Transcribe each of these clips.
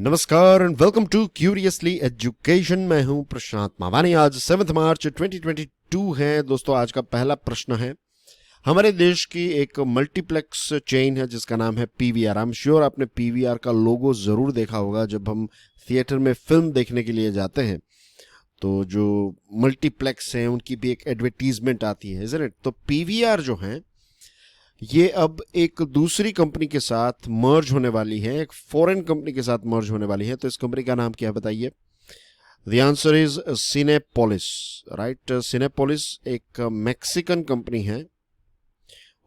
नमस्कार and welcome to curiously education. मैं हूं प्रशांत मावानी। आज 7 मार्च 2022 है। दोस्तों, आज का पहला प्रश्न है, हमारे देश की एक मल्टीप्लेक्स चेन है जिसका नाम है पीवीआर। आई एम श्योर आपने पीवीआर का लोगो जरूर देखा होगा। जब हम थिएटर में फिल्म देखने के लिए जाते हैं तो जो मल्टीप्लेक्स हैं उनकी भी एक एडवर्टीजमेंट आती है, इज़न्ट इट? तो पीवीआर जो है ये अब एक दूसरी कंपनी के साथ मर्ज होने वाली है, एक फॉरेन कंपनी के साथ मर्ज होने वाली है। तो इस कंपनी का नाम क्या है बताइए? The answer is Cinepolis, right. Cinepolis एक मैक्सिकन कंपनी है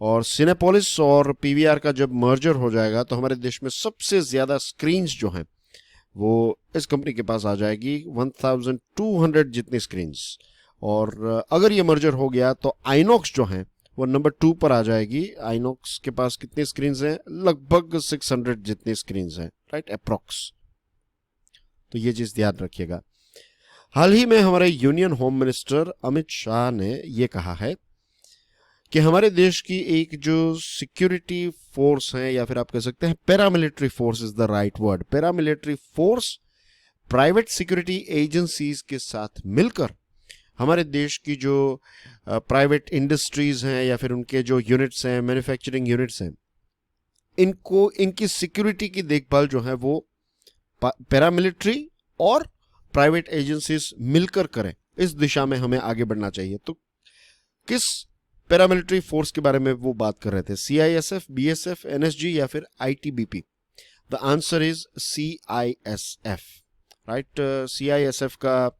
और सिनेपोलिस और पीवीआर का जब मर्जर हो जाएगा तो हमारे देश में सबसे ज्यादा स्क्रीन्स जो हैं वो इस कंपनी के पास आ जाएगी, 1200 जितनी स्क्रीन्स। और अगर ये मर्जर हो गया तो आइनॉक्स जो है वो नंबर 2 पर आ जाएगी। आइनॉक्स के पास कितनी स्क्रीन्स हैं? लगभग 600 जितनी स्क्रीन्स हैं, राइट, अप्रॉक्स। तो ये चीज ध्यान रखिएगा। हाल ही में हमारे union home minister Amit Shah ने ये कहा है कि हमारे देश की एक जो सिक्योरिटी फोर्स है, या फिर आप कह सकते हैं paramilitary force is the right word, paramilitary force private security agencies के साथ मिलकर हमारे देश की जो प्राइवेट इंडस्ट्रीज हैं या फिर उनके जो यूनिट्स हैं, मैन्युफैक्चरिंग यूनिट्स हैं, इनकी सिक्योरिटी की देखभाल जो है वो पैरामिलिट्री और प्राइवेट एजेंसीज मिलकर करें। इस दिशा में हमें आगे बढ़ना चाहिए। तो किस पैरामिलिट्री फोर्स के बारे में वो बात कर रहे थे? सीआईएसएफ, बीएसएफ, एनएसजी या फिर ITBP? The answer is CISF, right. CISF का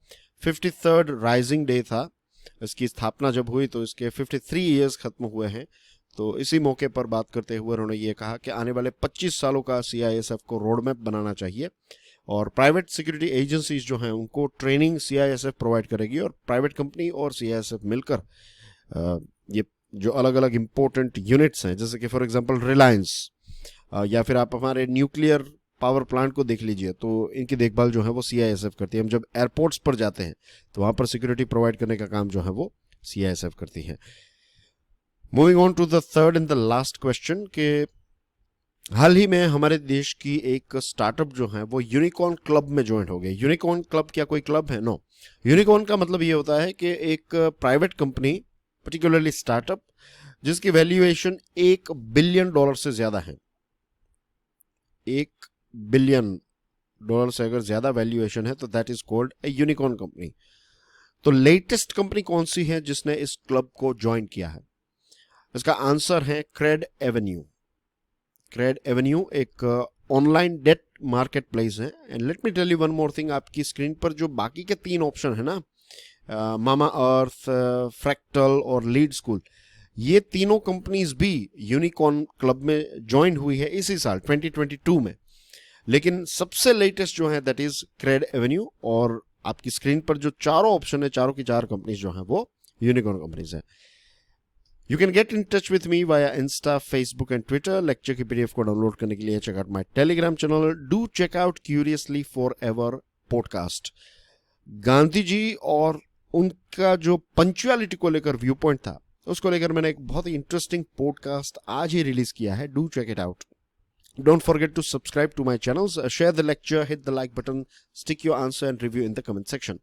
53rd राइजिंग डे था। इसकी स्थापना जब हुई तो इसके 53 इयर्स खत्म हुए हैं। तो इसी मौके पर बात करते हुए उन्होंने ये कहा कि आने वाले 25 सालों का सीआईएसएफ को रोड मैप बनाना चाहिए और प्राइवेट सिक्योरिटी एजेंसीज जो हैं उनको ट्रेनिंग सीआईएसएफ प्रोवाइड करेगी और प्राइवेट कंपनी और सीआईएसएफ मिलकर ये जो अलग अलग इंपॉर्टेंट यूनिट्स हैं, जैसे कि फॉर एग्जांपल रिलायंस या फिर आप हमारे न्यूक्लियर पावर प्लांट को देख लीजिए, तो इनकी देखभाल जो है वो सीआईएसएफ करती है। हम जब एयरपोर्ट्स पर जाते हैं तो वहां पर सिक्योरिटी प्रोवाइड करने का काम जो है वो सीआईएसएफ करती है। Moving on to the third and the last question के हाल ही में हमारे देश की एक स्टार्टअप जो है वो यूनिकॉर्न क्लब में ज्वाइन हो गई। यूनिकॉर्न क्लब क्या कोई क्लब है? नो। यूनिकॉर्न का मतलब ये होता है कि एक प्राइवेट कंपनी, पर्टिकुलरली स्टार्टअप, जिसकी वैल्यूएशन $1 बिलियन से ज्यादा है। $1 बिलियन से अगर ज्यादा वैल्यूएशन है तो that is called a unicorn company. तो लेटेस्ट कंपनी कौन सी है जिसने इस क्लब को ज्वाइन किया है? इसका आंसर है क्रेड एवेन्यू। क्रेड एवेन्यू एक ऑनलाइन डेट मार्केट प्लेस है। And let me tell you one more thing, आपकी स्क्रीन पर जो बाकी के 3 ऑप्शन है ना, मामा अर्थ, फ्रैक्टल और लीड स्कूल, ये तीनों कंपनीज भी यूनिकॉर्न क्लब में ज्वाइन हुई है इसी साल 2022 में। लेकिन सबसे लेटेस्ट जो है दैट इज क्रेड एवेन्यू, और आपकी स्क्रीन पर जो चारों ऑप्शन है, चारों की 4 कंपनीज जो हैं वो यूनिकॉर्न कंपनीज हैं। You can get in touch with me via Insta, Facebook and Twitter. Lecture की पीडीएफ को डाउनलोड करने के लिए check out my Telegram channel. Do check out curiously for ever podcast. Gandhi ji और उनका जो पंक्चुअलिटी को लेकर व्यू पॉइंट था, उसको लेकर मैंने एक बहुत ही इंटरेस्टिंग पॉडकास्ट आज ही रिलीज किया है। Do check it out. Don't forget to subscribe to my channels, share the lecture, hit the like button, stick your answer and review in the comment section.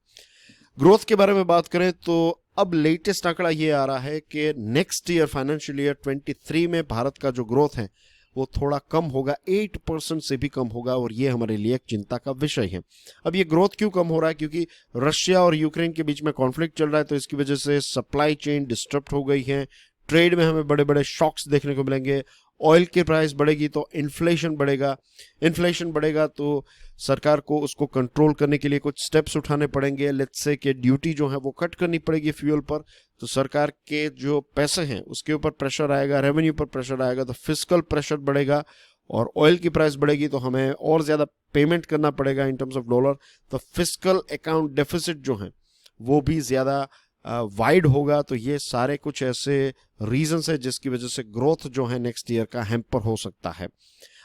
Growth के बारे में बात करें तो अब लेटेस्ट आंकड़ा ये आ रहा है कि नेक्स्ट ईयर, फाइनेंशियल ईयर 23 में भारत का जो ग्रोथ है वो थोड़ा कम होगा, 8% से भी कम होगा, और ये हमारे लिए एक चिंता का विषय है। अब ये ग्रोथ क्यों कम हो रहा है? क्योंकि रशिया और यूक्रेन के बीच में कॉन्फ्लिक्ट चल रहा है, तो इसकी वजह से सप्लाई चेन डिस्टर्ब हो गई है। ट्रेड में हमें बड़े बड़े शॉक्स देखने को मिलेंगे। ऑयल की प्राइस बढ़ेगी तो इन्फ्लेशन बढ़ेगा। इन्फ्लेशन बढ़ेगा तो सरकार को उसको कंट्रोल करने के लिए कुछ स्टेप्स उठाने पड़ेंगे। लेट्स से कि ड्यूटी जो है वो कट करनी पड़ेगी फ्यूल पर, तो सरकार के जो पैसे हैं उसके ऊपर प्रेशर आएगा, रेवेन्यू पर प्रेशर आएगा, तो फिस्कल प्रेशर बढ़ेगा। और ऑयल की प्राइस बढ़ेगी तो हमें और ज्यादा पेमेंट करना पड़ेगा इन टर्म्स ऑफ डॉलर। तो फिस्कल अकाउंट डेफिसिट जो है वो भी ज्यादा वाइड होगा। तो ये सारे कुछ ऐसे रीजंस है जिसकी वजह से ग्रोथ जो है नेक्स्ट ईयर का हैम्पर हो सकता है।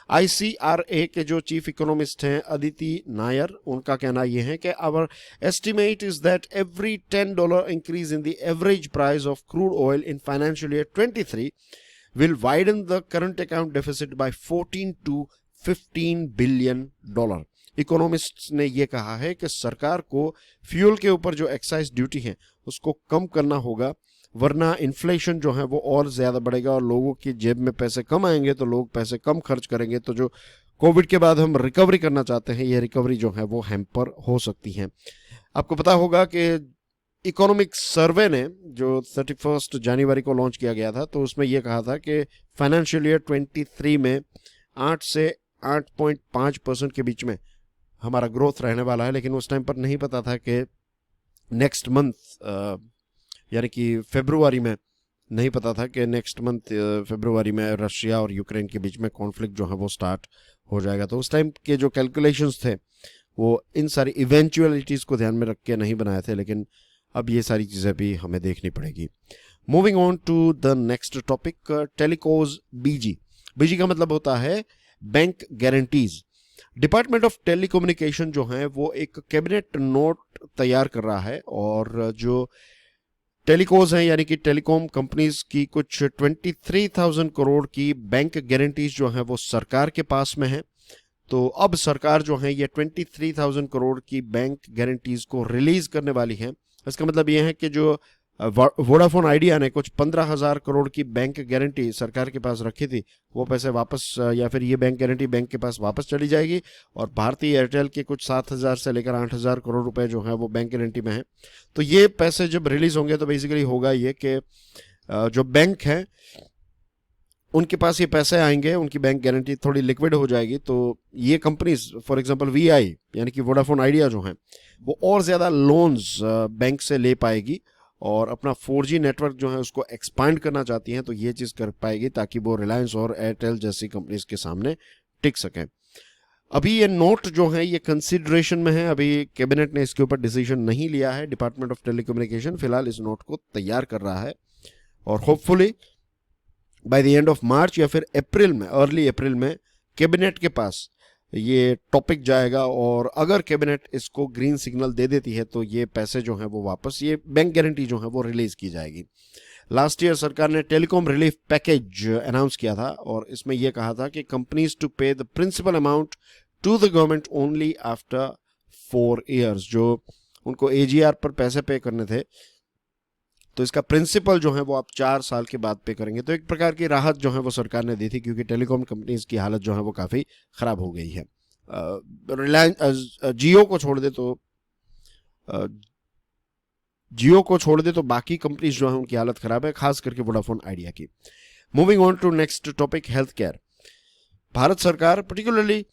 ICRA के जो चीफ इकोनॉमिस्ट हैं अदिति नायर, उनका कहना यह है कि our estimate is that every $10 increase in the average price of crude oil in financial year 23 will widen the current account deficit by $14 to $15 billion. Economists ने ये कहा है कि सरकार को फ्यूल के ऊपर जो एक्साइज ड्यूटी है उसको कम करना होगा, वरना इन्फ्लेशन जो है वो और ज़्यादा बढ़ेगा और लोगों की जेब में पैसे कम आएंगे तो लोग पैसे कम खर्च करेंगे, तो जो कोविड के बाद हम रिकवरी करना चाहते हैं ये रिकवरी जो है वो हैम्पर हो सकती है। आपको पता होगा कि इकोनॉमिक सर्वे ने जो 31 जनवरी को लॉन्च किया गया था, तो उसमें यह कहा था कि फाइनेंशियल ईयर 23 में 8 से 8.5% के बीच में हमारा ग्रोथ रहने वाला है। लेकिन उस टाइम पर नहीं पता था कि नेक्स्ट मंथ यानी कि फरवरी में नहीं पता था कि नेक्स्ट मंथ फरवरी में रशिया और यूक्रेन के बीच में कॉन्फ्लिक्ट जो है वो स्टार्ट हो जाएगा। तो उस टाइम के जो कैलकुलेशंस थे वो इन सारी इवेंचुअलिटीज़ को ध्यान में रख के नहीं बनाए थे, लेकिन अब ये सारी चीज़ें भी हमें देखनी पड़ेगी। Moving on to the next topic, telecos BG. BG का मतलब होता है bank guarantees. Department of telecommunication जो है वो एक कैबिनेट नोट तैयार कर रहा है और जो टेलीकॉज हैं यानी कि टेलीकॉम कंपनीज की कुछ 23,000 करोड़ की बैंक गारंटीज जो है वो सरकार के पास में है। तो अब सरकार जो है ये 23,000 करोड़ की बैंक गारंटीज को रिलीज करने वाली है। इसका मतलब ये है कि जो वोडाफोन आइडिया ने कुछ 15,000 करोड़ की बैंक गारंटी सरकार के पास रखी थी वो पैसे वापस या फिर ये बैंक गारंटी बैंक के पास वापस चली जाएगी, और भारतीय एयरटेल के कुछ 7,000 से लेकर 8,000 करोड़ रुपए जो है वो बैंक गारंटी में है। तो ये पैसे जब रिलीज होंगे तो बेसिकली होगा ये कि जो बैंक है उनके पास ये पैसे आएंगे, उनकी बैंक गारंटी थोड़ी लिक्विड हो जाएगी, तो ये कंपनीज फॉर एग्जांपल वीआई यानी कि वोडाफोन आइडिया जो है वो और ज़्यादा लोन्स बैंक से ले पाएगी और अपना 4G नेटवर्क जो है उसको एक्सपांड करना चाहती हैं, तो ये चीज़ कर पाएगी ताकि वो रिलायंस और एयरटेल जैसी कंपनीज के सामने टिक सकें। अभी ये नोट जो है ये कंसिडरेशन में है, अभी कैबिनेट ने इसके ऊपर डिसीजन नहीं लिया है। डिपार्टमेंट ऑफ टेलीकम्युनिकेशन फिलहाल इस नोट को तैयार कर रहा है और hopefully by the end of March या फिर अप्रैल में, अर्ली अप्रैल में कैबिनेट के पास ये टॉपिक जाएगा और अगर कैबिनेट इसको ग्रीन सिग्नल दे देती है तो ये पैसे जो हैं वो वापस, ये बैंक गारंटी जो है वो रिलीज की जाएगी। लास्ट ईयर सरकार ने टेलीकॉम रिलीफ पैकेज अनाउंस किया था और इसमें यह कहा था कि companies to pay the principal amount to the government only after 4 years। जो उनको AGR पर पैसे पे करने थे तो इसका प्रिंसिपल जो है वो आप 4 साल के बाद पे करेंगे। तो एक प्रकार की राहत जो है वो सरकार ने दी थी क्योंकि टेलीकॉम कंपनीज की हालत जो है वो काफ़ी ख़राब हो गई है। रिलायंस जियो को छोड़ दे तो बाकी कंपनीज जो है उनकी हालत ख़राब है, खास करके वोडाफोन आइडिया की। Moving on to next topic, health care. भारत सरकार पर्टिकुलरली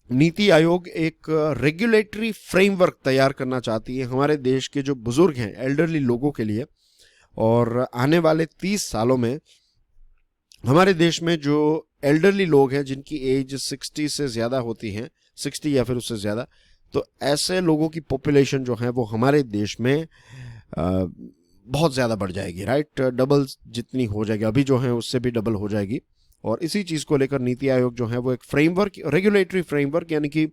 नीति आयोग एक रेगुलेटरी फ्रेमवर्क तैयार करना चाहती है हमारे देश के जो बुजुर्ग हैं, एल्डरली लोगों के लिए, और आने वाले 30 सालों में हमारे देश में जो एल्डरली लोग हैं जिनकी एज 60 से ज़्यादा होती है, 60 या फिर उससे ज़्यादा, तो ऐसे लोगों की पॉपुलेशन जो है वो हमारे देश में बहुत ज़्यादा बढ़ जाएगी, राइट, डबल जितनी हो जाएगी, अभी जो है उससे भी डबल हो जाएगी। और इसी चीज़ को लेकर नीति आयोग जो है वो एक फ्रेमवर्क, रेगुलेटरी फ्रेमवर्क यानी कि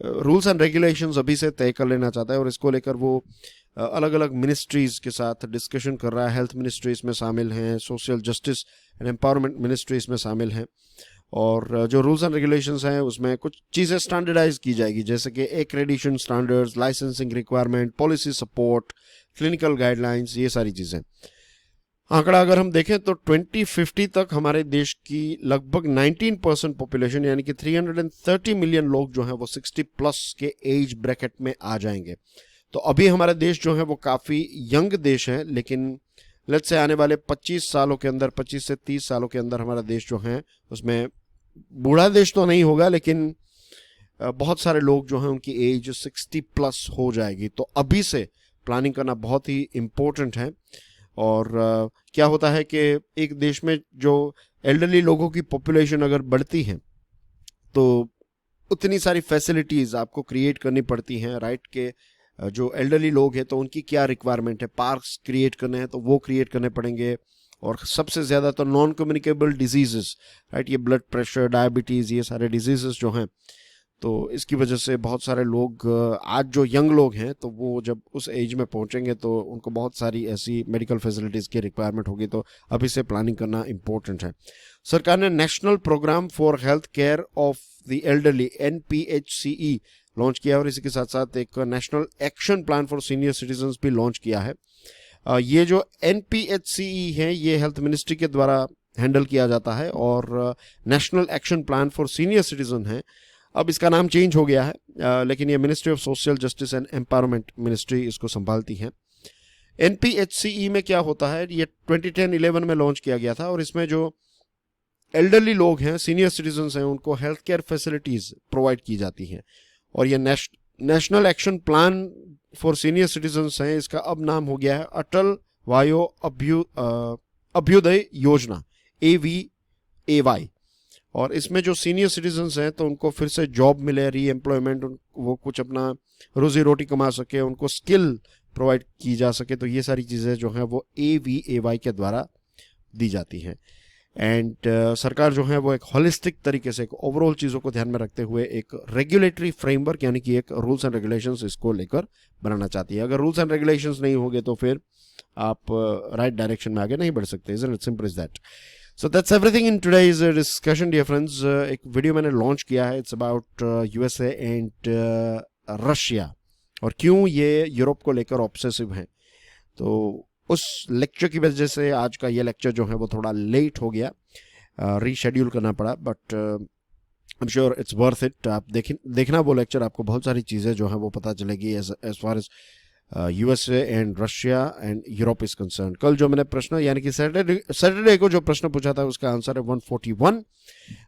रूल्स एंड रेगुलेशंस अभी से तय कर लेना चाहता है और इसको लेकर वो अलग अलग मिनिस्ट्रीज़ के साथ डिस्कशन कर रहा है। हेल्थ मिनिस्ट्री इसमें शामिल हैं, social justice and empowerment ministry इसमें शामिल हैं, और जो रूल्स एंड रेगुलेशंस हैं उसमें कुछ चीज़ें स्टैंडर्डाइज की जाएगी, जैसे कि accreditation standards, licensing requirement, policy support, clinical guidelines, ये सारी चीज़ें। आंकड़ा अगर हम देखें तो 2050 तक हमारे देश की लगभग 19% पॉपुलेशन यानी कि 330 मिलियन लोग जो हैं वो 60 प्लस के एज ब्रैकेट में आ जाएंगे। तो अभी हमारा देश जो है वो काफ़ी यंग देश है, लेकिन लेट्स से आने वाले 25 सालों के अंदर, 25 से 30 सालों के अंदर हमारा देश जो है उसमें बूढ़ा देश तो नहीं होगा, लेकिन बहुत सारे लोग जो हैं उनकी एज 60 प्लस हो जाएगी। तो अभी से प्लानिंग करना बहुत ही इम्पोर्टेंट है। और क्या होता है कि एक देश में जो एल्डरली लोगों की पॉपुलेशन अगर बढ़ती है तो उतनी सारी फैसिलिटीज़ आपको क्रिएट करनी पड़ती हैं, राइट, के जो एल्डरली लोग हैं तो उनकी क्या रिक्वायरमेंट है, पार्क्स क्रिएट करने हैं तो वो क्रिएट करने पड़ेंगे, और सबसे ज़्यादा तो नॉन कम्युनिकेबल डिजीज़, राइट, ये ब्लड प्रेशर, डायबिटीज़, ये सारे डिजीज़ जो हैं, तो इसकी वजह से बहुत सारे लोग, आज जो यंग लोग हैं तो वो जब उस एज में पहुंचेंगे तो उनको बहुत सारी ऐसी मेडिकल फैसिलिटीज़ की रिक्वायरमेंट होगी। तो अभी से प्लानिंग करना इम्पोर्टेंट है। सरकार ने national programme for health care of the elderly NPHCE launch किया और इसी के साथ साथ एक national action plan for senior citizens भी लॉन्च किया है। ये जो NPHCE है ये हेल्थ मिनिस्ट्री के द्वारा हैंडल किया जाता है और national action plan for senior citizen है। अब इसका नाम चेंज हो गया है, लेकिन ये ministry of social justice and empowerment ministry इसको संभालती है। NPHCE में क्या होता है, ये 2010-11 में लॉन्च किया गया था और इसमें जो एल्डरली लोग हैं, सीनियर सिटीजन्स हैं, उनको हेल्थ केयर फैसिलिटीज प्रोवाइड की जाती हैं। और ये national action plan for senior citizens हैं, इसका अब नाम हो गया है अटल वायो अभ्युदय योजना AVAY। और इसमें जो सीनियर सिटीजन्स हैं तो उनको फिर से जॉब मिले, री एम्प्लॉयमेंट, वो कुछ अपना रोजी रोटी कमा सके, उनको स्किल प्रोवाइड की जा सके, तो ये सारी चीज़ें जो हैं वो AVAY के द्वारा दी जाती हैं। एंड सरकार जो है वो एक होलिस्टिक तरीके से, एक ओवरऑल चीज़ों को ध्यान में रखते हुए एक रेगुलेटरी फ्रेमवर्क यानी कि एक रूल्स एंड रेगुलेशंस इसको लेकर बनाना चाहती है। अगर रूल्स एंड रेगुलेशंस नहीं होंगे तो फिर आप राइट डायरेक्शन में आगे नहीं बढ़ सकते। Isn't it simple as that. So that's everything in today's discussion dear friends. एक वीडियो मैंने लॉन्च किया है, it's about USA and Russia और क्यों ये यूरोप को लेकर ऑब्सेसिव हैं। तो उस लेक्चर की वजह से आज का ये लेक्चर जो है वो थोड़ा लेट हो गया, रीशेड्यूल करना पड़ा, but I am sure it's worth it. आप देखना वो लेक्चर, आपको बहुत सारी चीज़ें जो है वो पता चलेगी as far as USA and Russia and Europe is concern. कल जो मैंने प्रश्न यानी कि सैटरडे को जो प्रश्न पूछा था उसका आंसर है 141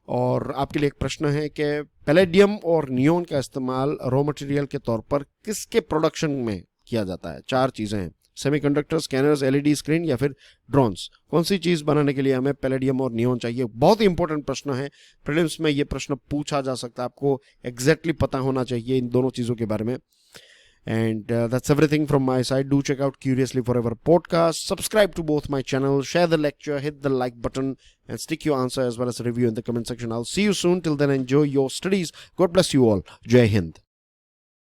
और आपके लिए एक प्रश्न है कि पैलेडियम और नियोन का इस्तेमाल रॉ मटेरियल के तौर पर किसके प्रोडक्शन में किया जाता है। 4 चीज़ें हैं, सेमीकंडक्टर, स्कैनर्स, LED स्क्रीन या फिर ड्रोन्स। कौन सी चीज़ बनाने के लिए हमें पैलेडियम और नियोन चाहिए। बहुत ही इंपॉर्टेंट प्रश्न है, प्रीलिम्स में ये प्रश्न पूछा जा सकता है, आपको एग्जैक्टली पता होना चाहिए इन दोनों चीज़ों के बारे में। And that's everything from my side. Do check out Curiously Forever podcast. Subscribe to both my channels. Share the lecture. Hit the like button. And stick your answer as well as a review in the comment section. I'll see you soon. Till then, enjoy your studies. God bless you all. Jai Hind.